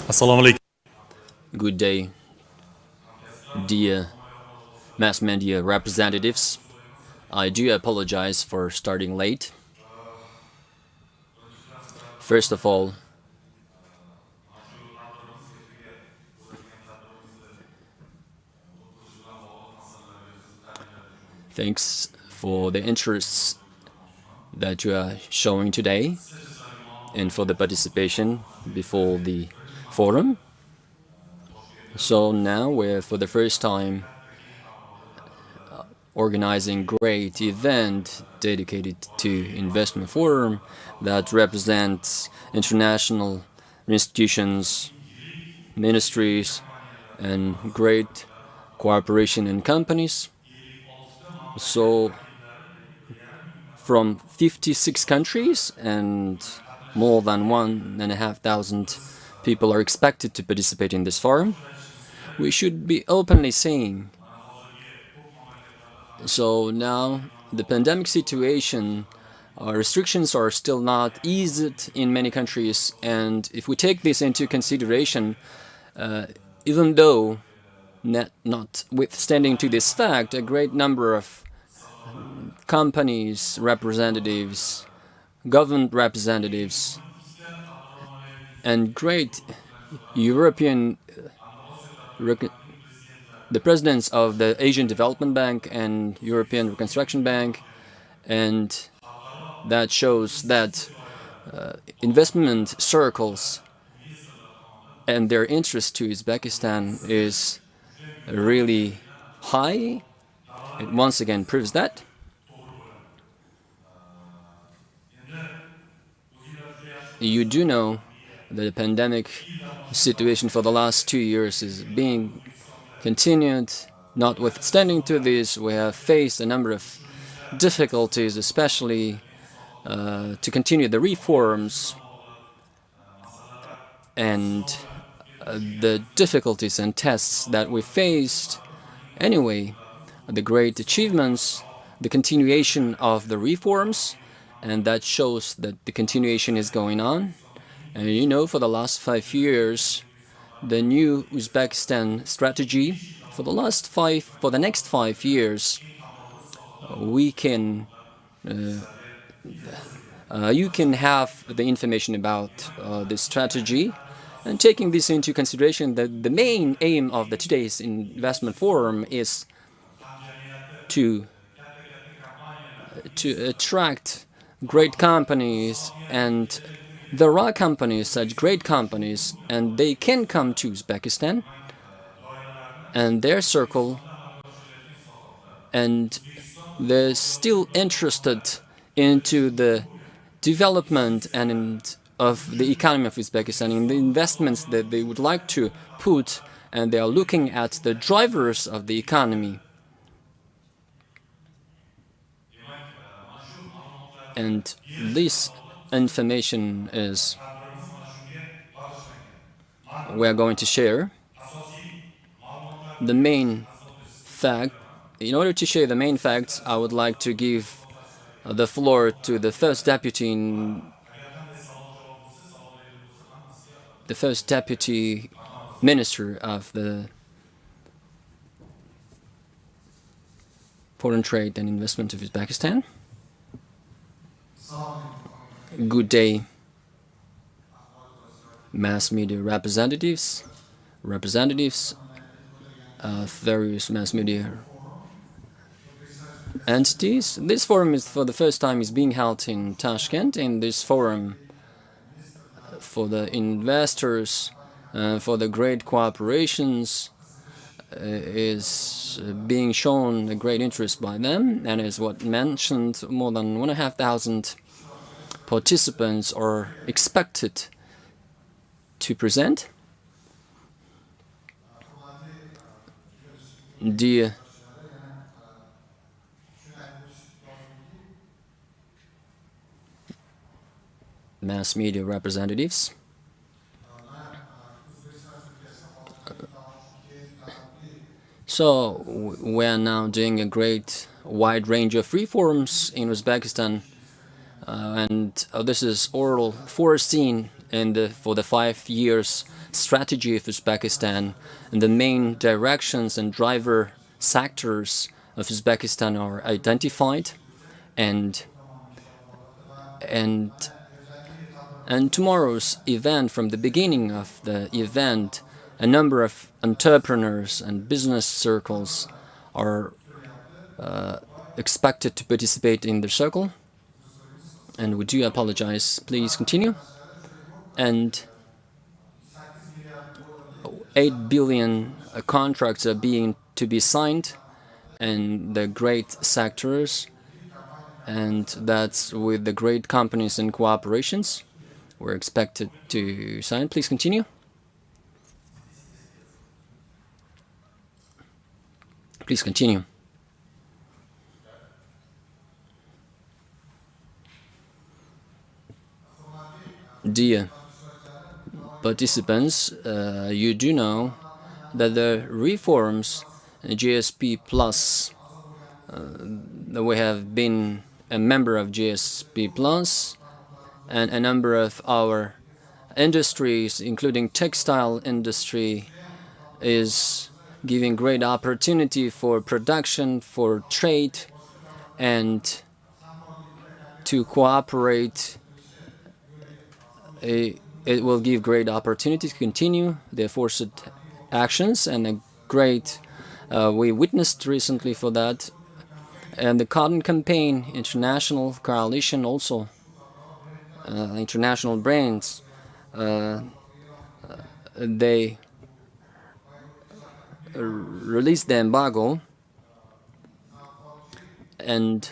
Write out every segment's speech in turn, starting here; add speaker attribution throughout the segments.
Speaker 1: Assalamu alaikum.
Speaker 2: Good day, dear mass media representatives. I do apologize for starting late. First of all, thanks for the interest that you are showing today and for the participation before the forum. So now we're for the first time organizing great event dedicated to investment forum that represents international institutions, ministries, and great cooperation and companies. So from 56 countries and more than 1,500 people are expected to participate in this forum. We should be openly saying. So now the pandemic situation, restrictions are still not eased in many countries, and if we take this into consideration, even though notwithstanding to this fact, a great number of companies, representatives, government representatives, and great European the presidents of the Asian Development Bank and European Reconstruction Bank, and that shows that investment circles and their interest to Uzbekistan is really high. It once again proves that. You do know that the pandemic situation for the last 2 years is being continued. Notwithstanding to this, we have faced a number of difficulties, especially to continue the reforms, and the difficulties and tests that we faced. Anyway, the great achievements, the continuation of the reforms, and that shows that the continuation is going on. And you know, for the last 5 years, the new Uzbekistan strategy, for the next 5 years, you can have the information about this strategy. And taking this into consideration, the main aim of today's investment forum is to attract great companies, and there are companies, such great companies, and they can come to Uzbekistan and their circle, and they're still interested into the development and of the economy of Uzbekistan, in the investments that they would like to put, and they are looking at the drivers of the economy. And this information is we are going to share. The main fact, in order to share the main facts, I would like to give the floor to the first deputy minister of the Foreign Trade and Investment of Uzbekistan. Good day, mass media representatives of various mass media entities. This forum is for the first time is being held in Tashkent. In this forum, for the investors, for the great cooperations, is being shown a great interest by them, and as what mentioned, more than 1,500 participants are expected to present. Dear mass media representatives, so we are now doing a great wide range of reforms in Uzbekistan, and this is all foreseen for the 5 years strategy of Uzbekistan, and the main directions and driver sectors of Uzbekistan are identified, and and and tomorrow's event, from the beginning of the event, a number of entrepreneurs and business circles are expected to participate in the circle. And we do apologize. Please continue. And 8 billion contracts are being to be signed in the great sectors, and that's with the great companies and cooperations we're expected to sign. Please continue. Please continue. Dear participants, you do know that the reforms GSP Plus, that we have been a member of GSP Plus, and a number of our industries, including textile industry, is giving great opportunity for production, for trade, and to cooperate. It will give great opportunity to continue the forced actions, and a great we witnessed recently for that. And the Cotton Campaign International Coalition also, international brands, they released the embargo, and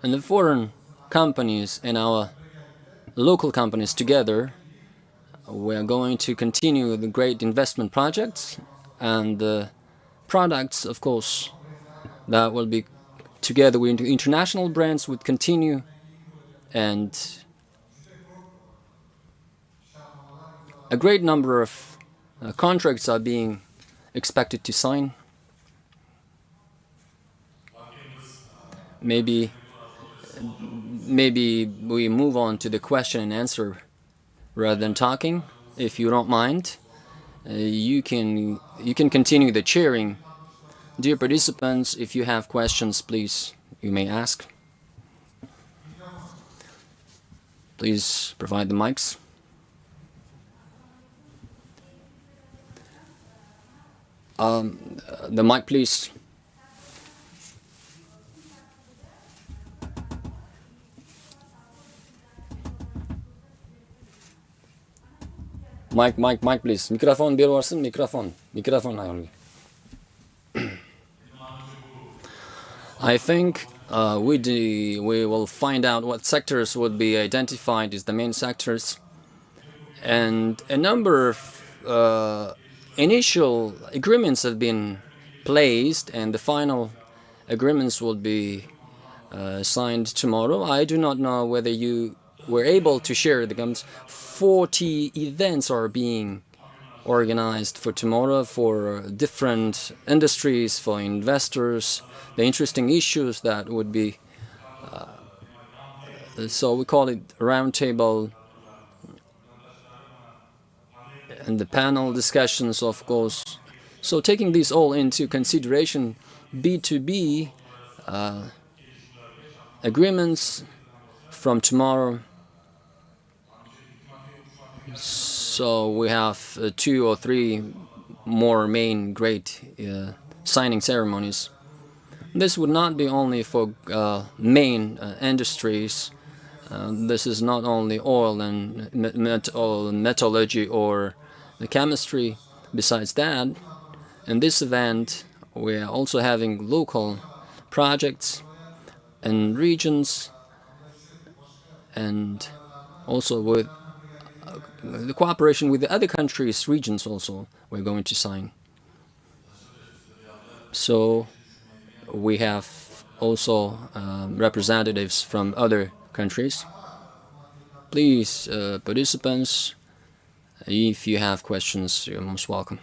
Speaker 2: the foreign companies and our local companies together, we are going to continue the great investment projects, and the products, of course, that will be together with international brands would continue, and a great number of contracts are being expected to sign. Maybe we move on to the question and answer rather than talking. If you don't mind, you can continue the cheering. Dear participants, if you have questions, please, you may ask. Please provide the mics. The mic, please. Mic, please. Mikrofon berib yuborsin, mikrofon ayolga. I think we will find out what sectors would be identified as the main sectors, and a number of initial agreements have been placed, and the final agreements will be signed tomorrow. I do not know whether you were able to share the comments. 40 events are being organized for tomorrow for different industries, for investors, the interesting issues that would be, so we call it roundtable, and the panel discussions, of course. So taking this all into consideration, B2B agreements from tomorrow. So we have 2 or 3 more main great signing ceremonies. This would not be only for main industries. This is not only oil and metallurgy or the chemistry. Besides that, in this event, we are also having local projects and regions, and also with the cooperation with the other countries, regions also, we're going to sign. So we have also representatives from other countries. Please, participants, if you have questions, you're most welcome.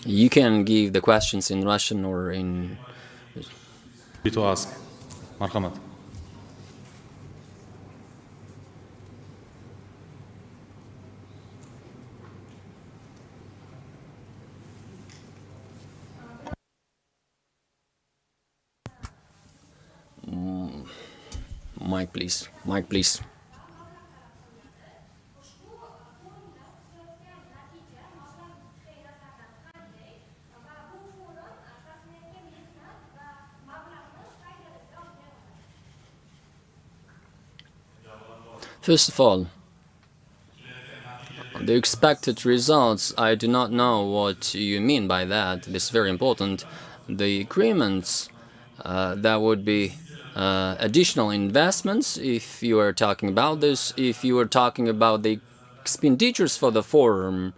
Speaker 2: You can give the questions in Russian or in...
Speaker 1: To ask. Marhamat.
Speaker 2: Mic, please. Mic, please. First of all, the expected results, I do not know what you mean by that. This is very important. The agreements, that would be additional investments, if you are talking about this. If you are talking about the expenditures for the forum,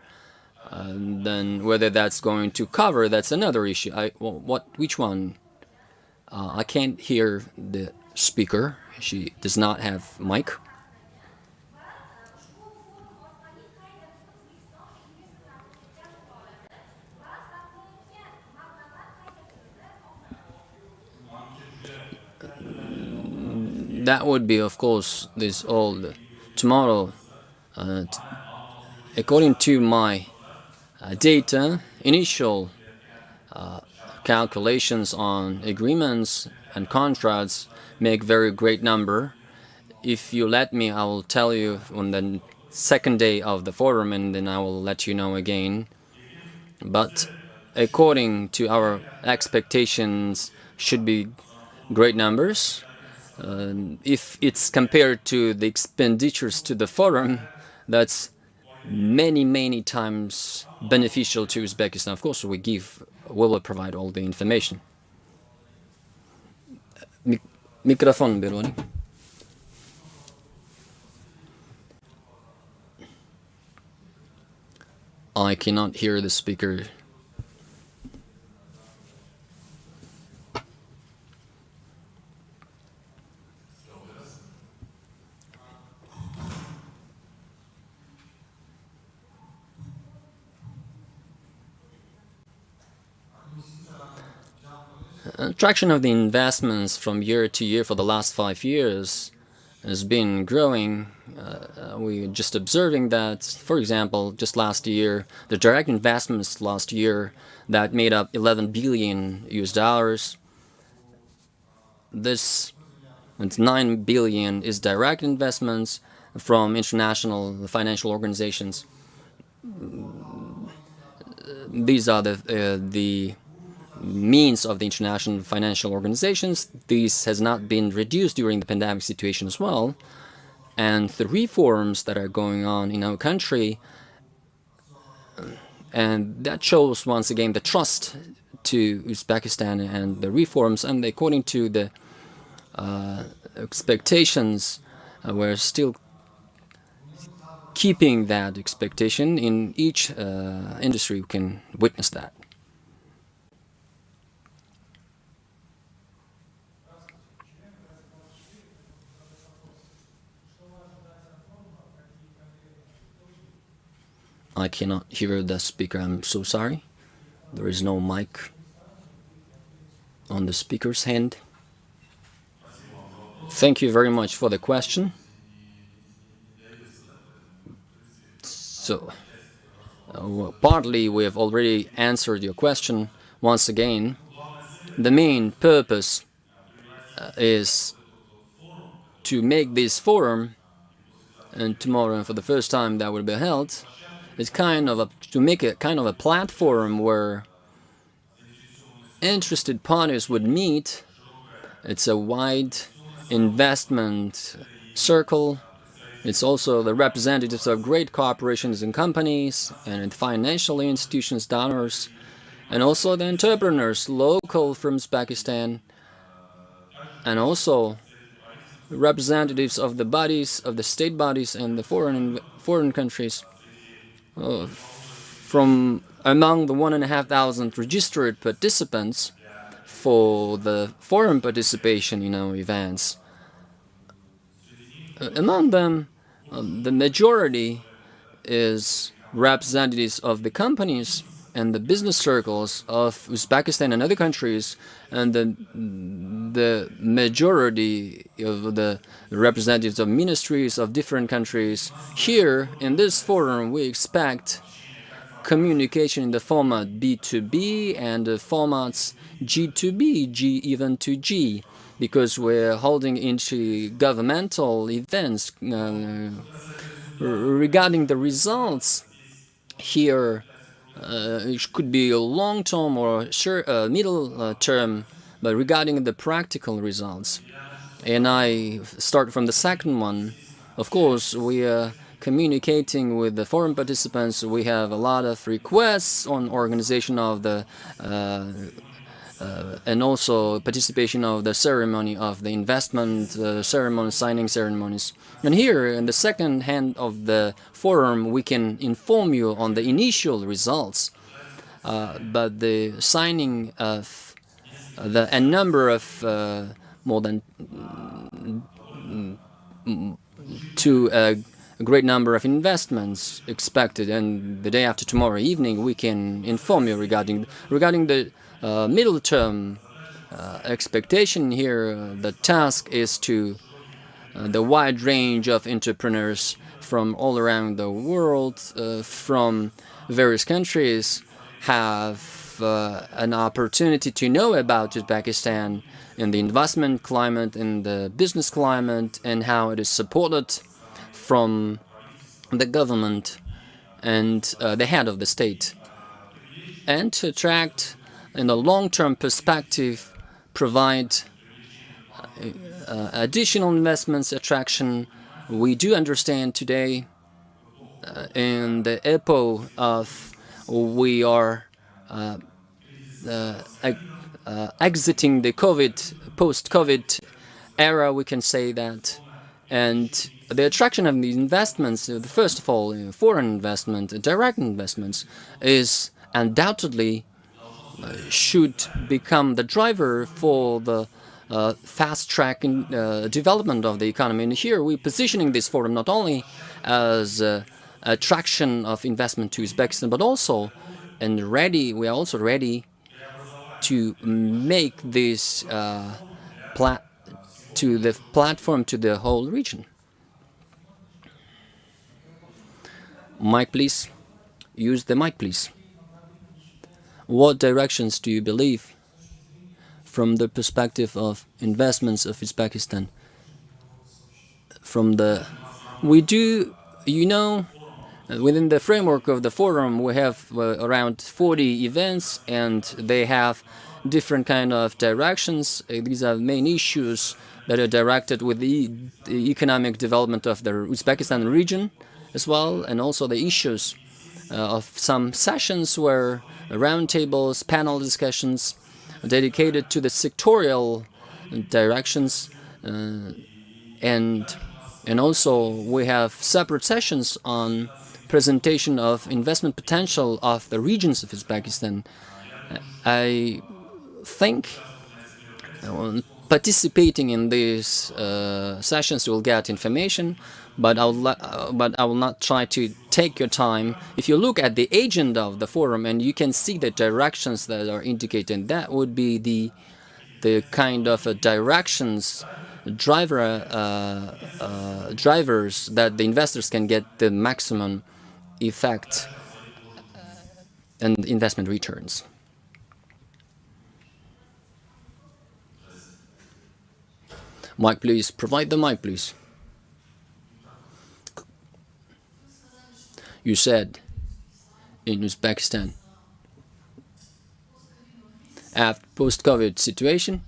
Speaker 2: then whether that's going to cover, that's another issue. Which one? I can't hear the speaker. She does not have mic. That would be, of course, this all tomorrow. According to my data, initial calculations on agreements and contracts make very great number. If you let me, I will tell you on the second day of the forum, and then I will let you know again. But according to our expectations, should be great numbers. If it's compared to the expenditures to the forum, that's many times beneficial to Uzbekistan. Of course, we will provide all the information. Mikrofon beroni. I cannot hear the speaker. Traction of the investments from year to year for the last 5 years has been growing. We're just observing that, for example, just last year, the direct investments last year that made up 11 billion US dollars. This 9 billion is direct investments from international financial organizations. These are the means of the international financial organizations. This has not been reduced during the pandemic situation as well. And the reforms that are going on in our country, and that shows once again the trust to Uzbekistan and the reforms. And according to the expectations, we're still keeping that expectation. In each industry, we can witness that. I cannot hear the speaker. I'm so sorry. There is no mic on the speaker's hand. Thank you very much for the question. So, partly we have already answered your question. Once again, the main purpose is to make this forum, and tomorrow for the first time that will be held, is to make a kind of a platform where interested parties would meet. It's a wide investment circle. It's also the representatives of great corporations and companies and financial institutions, donors, and also the entrepreneurs, local from Uzbekistan, and also representatives of the bodies, of the state bodies and the foreign countries. From among the 1,500 registered participants for the foreign participation in our events, among them, the majority is representatives of the companies and the business circles of Uzbekistan and other countries, and the majority of the representatives of ministries of different countries. Here, in this forum, we expect communication in the format B2B and the formats G2B, G even to G. because we're holding intergovernmental events regarding the results here. It could be a long term or middle term, but regarding the practical results. And I start from the second one. Of course, we are communicating with the foreign participants. We have a lot of requests on organization of the and also participation of the ceremony of the investment ceremony, signing ceremonies. And here, in the second hand of the forum, we can inform you on the initial results. But the signing of a number of more than to a great number of investments expected, and the day after tomorrow evening we can inform you regarding the middle term expectation here. The task is to the wide range of entrepreneurs from all around the world, from various countries, have an opportunity to know about Uzbekistan in the investment climate, in the business climate, and how it is supported from the government and the head of the state. And to attract, in the long-term perspective, provide additional investments attraction. We do understand today in the epoch of we are exiting the post-COVID era, we can say that, and the attraction of the investments, first of all, foreign investment, direct investments, is undoubtedly should become the driver for the fast-tracking development of the economy. And here we're positioning this forum not only as attraction of investment to Uzbekistan, but also we are also ready to make this to the platform to the whole region. Mic, please. Use the mic, please. What directions do you believe from the perspective of investments of Uzbekistan? Within the framework of the forum, we have around 40 events, and they have different kind of directions. These are main issues that are directed with the economic development of the Uzbekistan region as well, and also the issues of some sessions where roundtables, panel discussions dedicated to the sectorial directions, and also we have separate sessions on presentation of investment potential of the regions of Uzbekistan. I think participating in these sessions you will get information, but I will not try to take your time. If you look at the agenda of the forum and you can see the directions that are indicated, that would be the kind of directions drivers that the investors can get the maximum effect and investment returns. Mic, please. Provide the mic, please. You said in Uzbekistan, after post-COVID situation,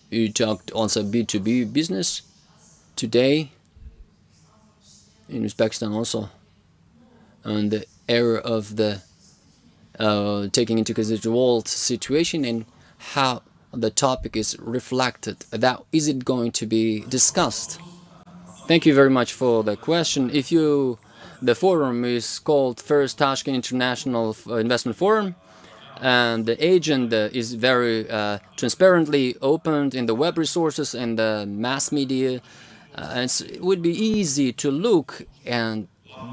Speaker 2: you talked also B2B business today in Uzbekistan also, and the era of the taking into consideration the world situation and how the topic is reflected. That is it going to be discussed? Thank you very much for the question. The forum is called First Tashkent International Investment Forum, and the agenda is very transparently opened in the web resources and the mass media. And it would be easy to look, and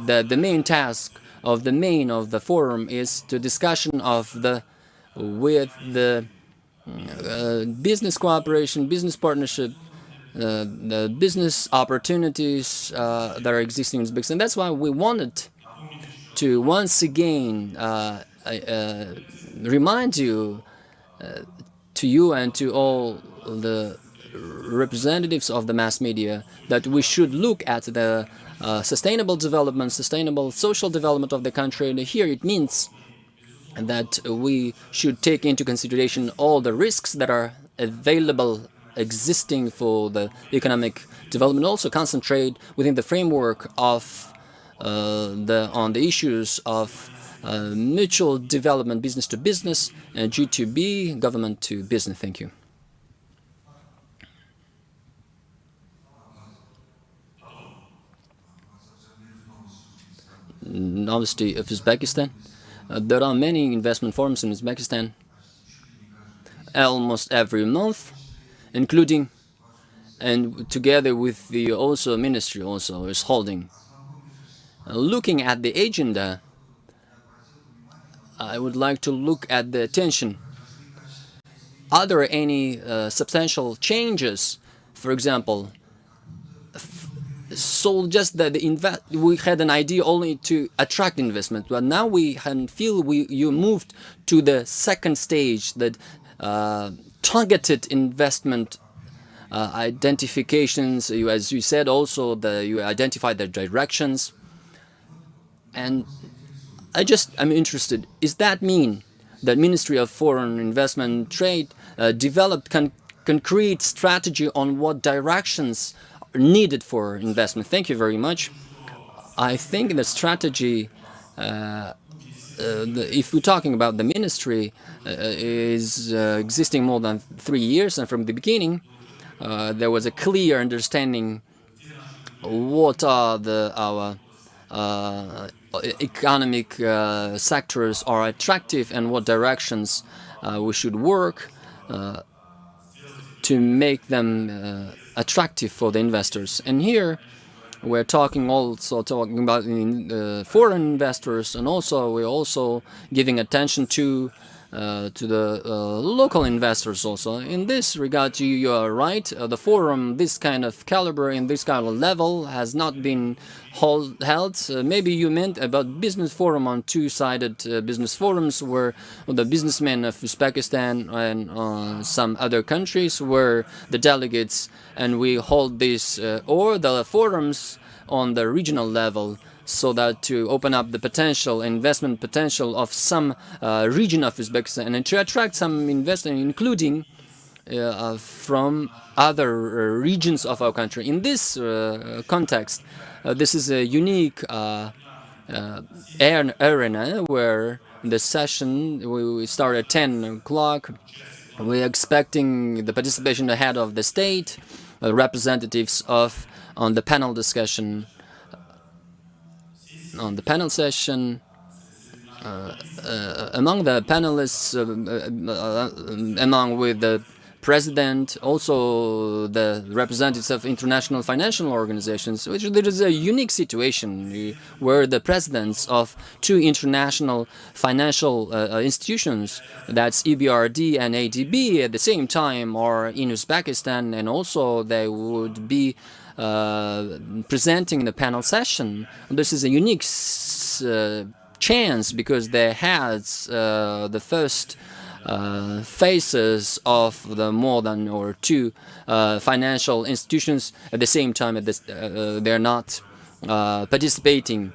Speaker 2: the main task of the forum is to discussion of with the business cooperation, business partnership, the business opportunities that are existing in Uzbekistan. That's why we wanted to once again remind you to you and to all the representatives of the mass media that we should look at the sustainable development, sustainable social development of the country. And here it means that we should take into consideration all the risks that are available, existing for the economic development. Also concentrate within the framework of on the issues of mutual development, business to business, and G2B, government to business. Thank you. Novelty of Uzbekistan. There are many investment forums in Uzbekistan almost every month, including and together with the also ministry also is holding. Looking at the agenda, I would like to look at the attention. Are there any substantial changes? For example, so just that we had an idea only to attract investment, but now we feel you moved to the second stage, that targeted investment identifications. As you said, also you identified the directions, and I'm interested. Does that mean that Ministry of Foreign Investment Trade developed concrete strategy on what directions are needed for investment? Thank you very much. I think the strategy, if we're talking about the ministry, is existing more than 3 years, and from the beginning, there was a clear understanding what are our economic sectors are attractive and what directions we should work to make them attractive for the investors. And here we're talking about foreign investors, and also we're also giving attention to the local investors also. In this regard, you are right. The forum, this kind of caliber in this kind of level, has not been held. Maybe you meant about business forum on two-sided business forums, where the businessmen of Uzbekistan and some other countries were the delegates, and we hold this, or the forums on the regional level, so that to open up the potential investment potential of some region of Uzbekistan and to attract some investment, including from other regions of our country. In this context, this is a unique arena where the session we start at 10 o'clock. We're expecting the participation ahead of the state, representatives on the panel discussion, on the panel session. Among the panelists, among with the president, also the representatives of international financial organizations, which there is a unique situation where the presidents of two international financial institutions, that's EBRD and ADB, at the same time are in Uzbekistan, and also they would be presenting the panel session. This is a unique chance because they had the first faces of the more than or two financial institutions at the same time. They're not participating.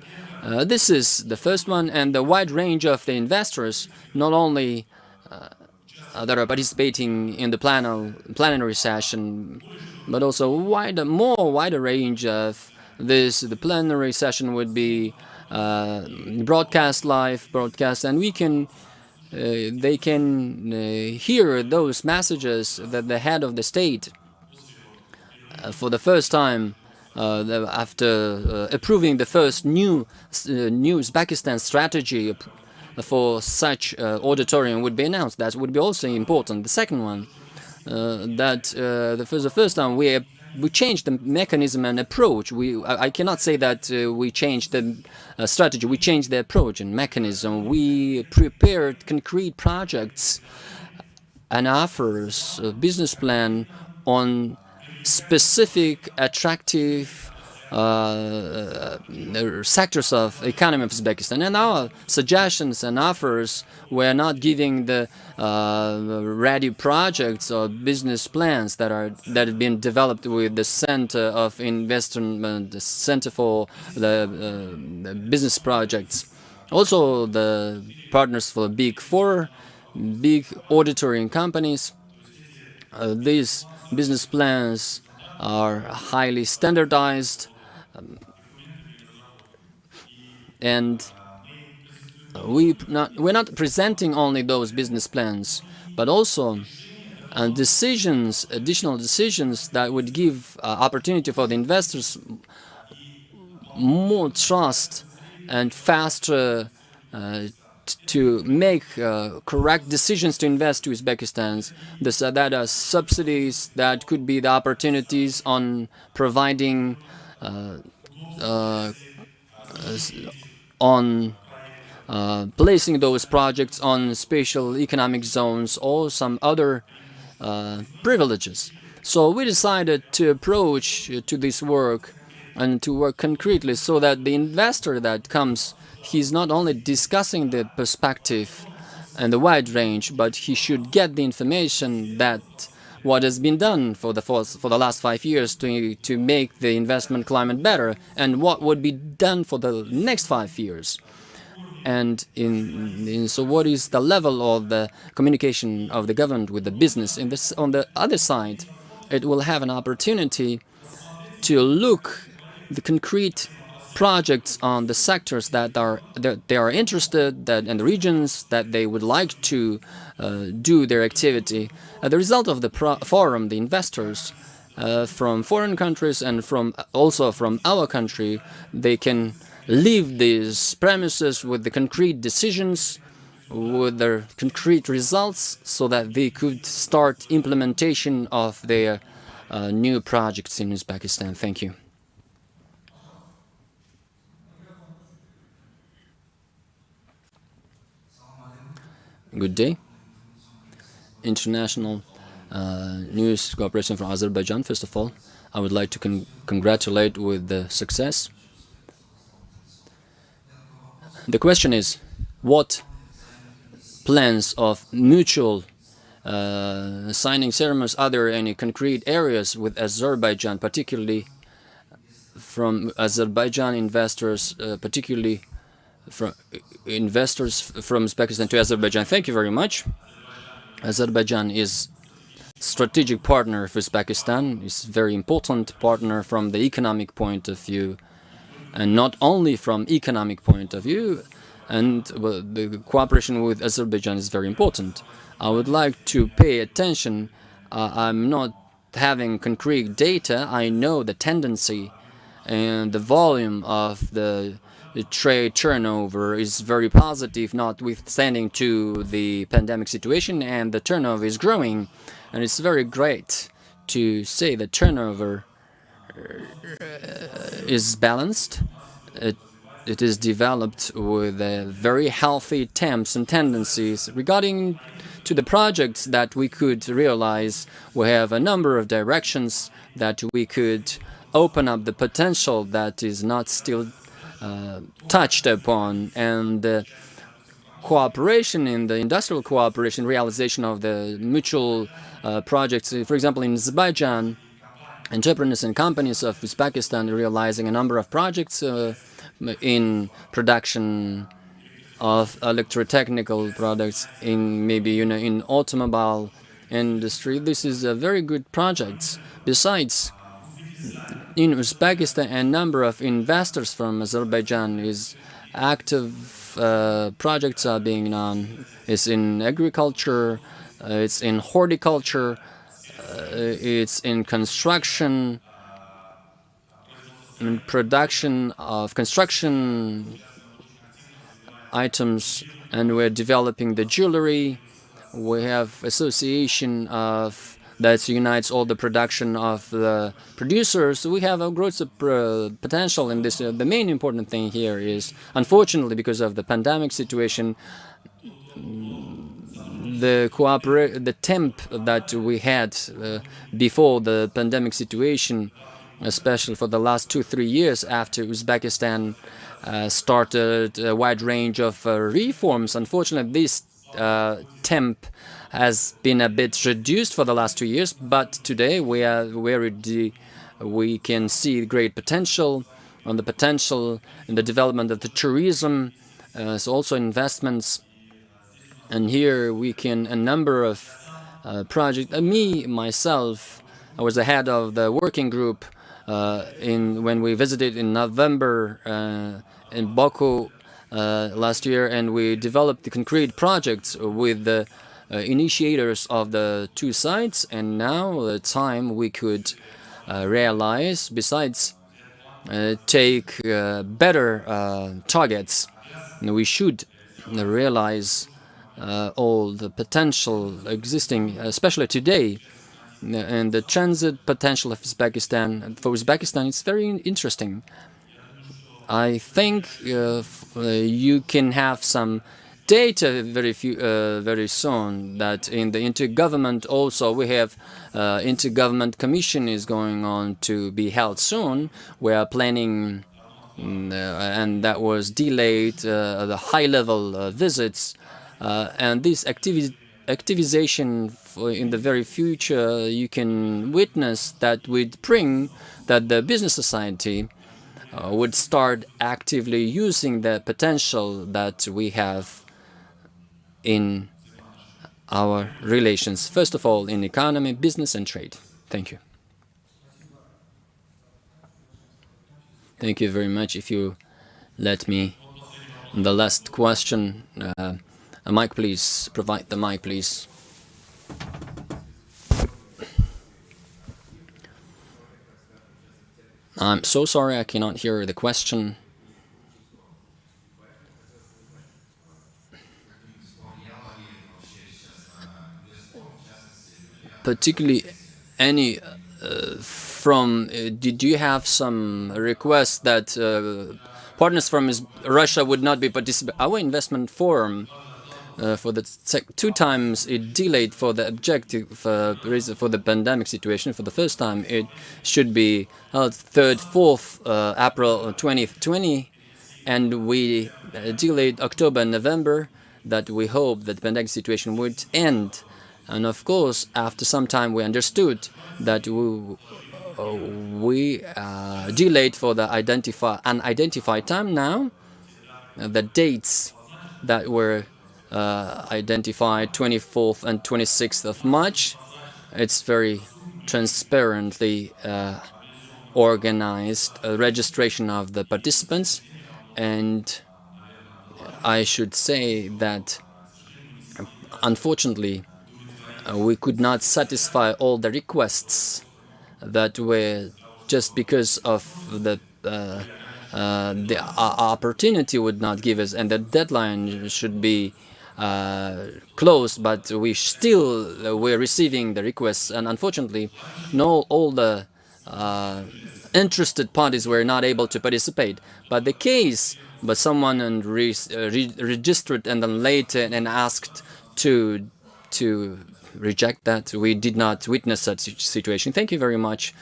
Speaker 2: This is the first one, and the wide range of the investors, not only that are participating in the plenary session, but also wider range of this. The plenary session would be live broadcast, and they can hear those messages that the head of the state, for the first time, after approving the first new Uzbekistan strategy for such auditorium, would be announced. That would be also important. The second one, the first time we changed the mechanism and approach. I cannot say that we changed the strategy. We changed the approach and mechanism. We prepared concrete projects and offers, a business plan on specific, attractive sectors of economy of Uzbekistan. And our suggestions and offers were not giving the ready projects or business plans that have been developed with the Center of Investment, the Center for the Business Projects. Also, the partners for Big Four, big auditoring companies. These business plans are highly standardized, and we're not presenting only those business plans, but also additional decisions that would give opportunity for the investors more trust and faster to make correct decisions to invest to Uzbekistan. That are subsidies, that could be the opportunities on providing on placing those projects on special economic zones or some other privileges. So we decided to approach to this work and to work concretely so that the investor that comes, he's not only discussing the perspective and the wide range, but he should get the information that what has been done for the last 5 years to make the investment climate better, and what would be done for the next 5 years. And so what is the level of the communication of the government with the business? On the other side, it will have an opportunity to look the concrete projects on the sectors that they are interested, and the regions that they would like to do their activity. As a result of the forum, the investors from foreign countries and also from our country, they can leave these premises with the concrete decisions, with their concrete results, so that they could start implementation of their new projects in Uzbekistan. Thank you. Good day. International News Cooperation from Azerbaijan. First of all, I would like to congratulate with the success. The question is, what plans of mutual signing ceremonies, are there any concrete areas with Azerbaijan, particularly from Azerbaijan investors, particularly from investors from Uzbekistan to Azerbaijan? Thank you very much. Azerbaijan is strategic partner of Uzbekistan. It's a very important partner from the economic point of view, and not only from economic point of view, and the cooperation with Azerbaijan is very important. I would like to pay attention. I'm not having concrete data. I know the tendency and the volume of the trade turnover is very positive, notwithstanding to the pandemic situation, and the turnover is growing, and it's very great to say that turnover is balanced. It is developed with very healthy temps and tendencies. Regarding to the projects that we could realize, we have a number of directions that we could open up the potential that is not still touched upon, and the cooperation in the industrial cooperation, realization of the mutual projects. For example, in Azerbaijan, entrepreneurs and companies of Uzbekistan realizing a number of projects in production of electrotechnical products, in maybe in automobile industry. This is a very good project. Besides, in Uzbekistan, a number of investors from Azerbaijan is active. Projects are being done. It's in agriculture, it's in horticulture, it's in construction and production of construction items, and we're developing the jewelry. We have association of that unites all the production of the producers. We have a growth potential in this. The main important thing here is, unfortunately, because of the pandemic situation, the temp that we had before the pandemic situation especially for the last 2-3 years after Uzbekistan started a wide range of reforms. Unfortunately, this temp has been a bit reduced for the last 2 years, but today we can see great potential on the potential in the development of the tourism, so also investments. And here we can a number of projects. Me myself, I was the head of the working group in when we visited in November in Baku last year, and we developed the concrete projects with the initiators of the two sites. And now the time we could realize, besides take better targets, we should realize all the potential existing, especially today, and the transit potential of Uzbekistan. For Uzbekistan, it's very interesting. I think you can have some data very soon that in the intergovernment also we have intergovernment commission is going on to be held soon. We are planning and that was delayed the high-level visits and this activization in the very future you can witness that would bring that the business society would start actively using the potential that we have in our relations, first of all in economy, business and trade. Thank you. Thank you very much. If you let me, the last question, a mic please, provide the mic please. I'm so sorry I cannot hear the question. Particularly any did you have some requests that partners from Russia would not be participating? Our investment forum for the two times it delayed for the objective reason for the pandemic situation. For the first time, it should be held 3rd, 4th April 2020, and we delayed October and November. That we hope that the pandemic situation would end. And of course, after some time, we understood that we delayed for the unidentified time. Now, the dates that were identified 24th and 26th of March. It's very transparently organized registration of the participants, and I should say that unfortunately we could not satisfy all the requests that were just because of the opportunity would not give us, and the deadline should be closed. But we still were receiving the requests, and unfortunately, no all the interested parties were not able to participate. But the case, but someone registered and then later and asked to reject that. We did not witness such situation. Thank you very much.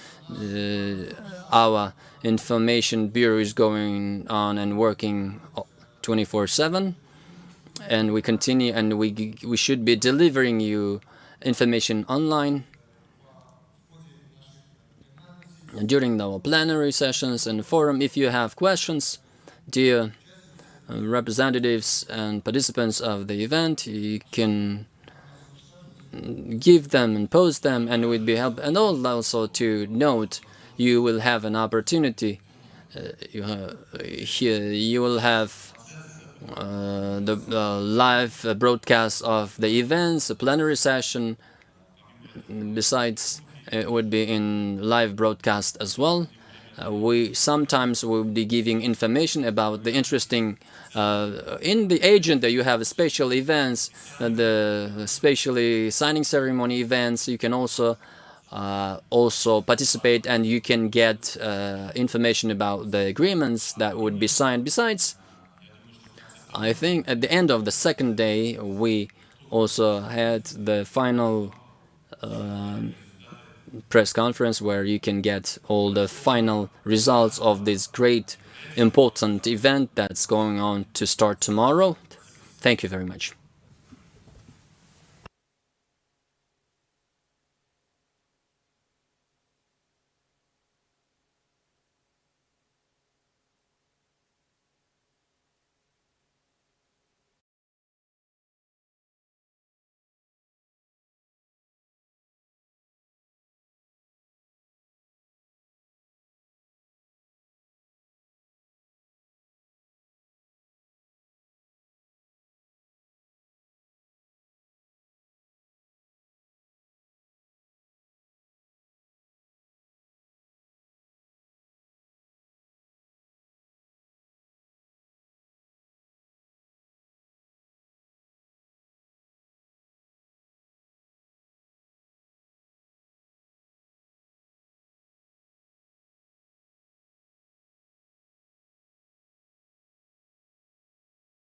Speaker 2: Our information bureau is going on and working 24/7, and we continue, and we should be delivering you information online during our plenary sessions and forum. If you have questions, dear representatives and participants of the event, you can give them and post them, and we'd be help. And also to note, you will have an opportunity here. You will have the live broadcast of the events, a plenary session. Besides, it would be in live broadcast as well. We sometimes will be giving information about the interesting in the agenda. You have special events, the specially signing ceremony events. You can also participate, and you can get information about the agreements that would be signed. Besides, I think at the end of the second day, we also had the final press conference where you can get all the final results of this great important event that's going on to start tomorrow. Thank you very much.